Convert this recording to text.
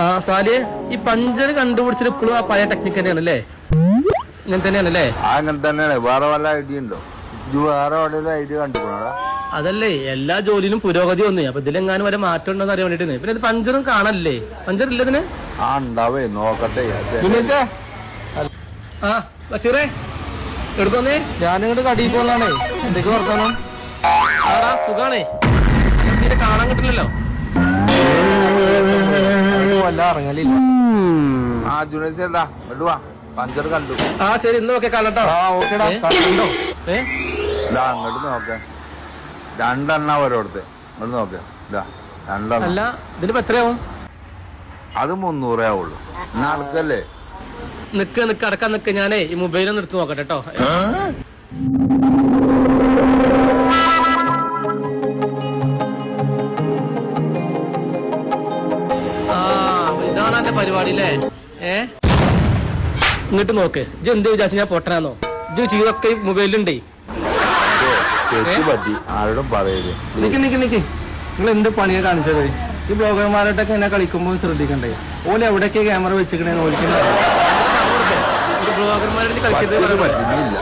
ആ സാലിയെ ഈ പഞ്ചർ കണ്ടുപിടിച്ചിട്ട് ഇപ്പോഴും ആ പഴയ ടെക്നിക്ക് തന്നെയാണല്ലേ? ഇങ്ങനെ തന്നെയാണല്ലേ? അങ്ങനെ തന്നെയാണ്. വേറെ വല്ല ഐഡിയ ഉണ്ടോ? വേറെ എവിടെ ഐഡിയ കണ്ടുപോണാ? അതല്ലേ എല്ലാ ജോലിയിലും പുരോഗതി വന്നു. അപ്പൊ ഇതിലെങ്ങാനും വരെ മാറ്റം ഉണ്ടോ എന്ന് അറിയാൻ വേണ്ടിട്ട്. പിന്നെ ഇത് പഞ്ചറും കാണല്ലേ? പഞ്ചർ ഇല്ല ഇതിന്? ആ ഉണ്ടാവേ, നോക്കട്ടെ. ആ ബഷീറേ എടുത്തോന്നേ, ഞാനിങ്ങോട്ട് കടിയിൽ പോകാണേ. എന്തൊക്കെ വർത്താനം? ആടാ സുഖാണേ. തീരെ കാണാൻ കിട്ടില്ലല്ലോ. വല്ല ഇറങ്ങലില്ല. ആ ജുനേസ് എന്താ വാ, പഞ്ചർ കണ്ടു. ആ ശരി, ഇന്ന് നോക്കെ കാണട്ടോ. ആ ഓക്കേടാ. കണ്ടോ? ഇതാ അങ്ങോട്ട് നോക്കേ. 2 എണ്ണ ഓരോടത്ത് ഇങ്ങോട്ട് നോക്കേ. ഇതാ 2 എണ്ണം. അല്ല ഇതിനിപ്പോ എത്രയാവും? അത് 300 ആവുള്ളൂ. നടക്കല്ലേ? നിക്ക് അടക്കാൻ നിക്ക്. ഞാനേ ഈ മൊബൈലൊന്ന് എടുത്ത് നോക്കട്ടെ കേട്ടോ. ഇതാണ് എന്റെ പരിപാടി അല്ലേ? ഇങ്ങോട്ട് നോക്ക്. ഇജ്ജ് എന്ത് വിചാരിച്ചു ഞാൻ പൊട്ടനാന്നോ? ഇജ്ജ് ചെയ്തൊക്കെ മൊബൈലുണ്ടേ. പറ്റി ആരോടും പറയരുത്. നിക്ക് നിങ്ങൾ എന്ത് പണിയാ കാണിച്ചത്? ഈ ബ്ലോഗർമാരായിട്ടൊക്കെ എന്നെ കളിക്കുമ്പോൾ ശ്രദ്ധിക്കണ്ടേ? ഓല് എവിടെയൊക്കെ ക്യാമറ വെച്ചിക്കണേന്ന് ഓലിക്കുന്നത് ബ്ലോഗർമാരുടെ കളിക്കുന്നത് പറ്റുന്നില്ല.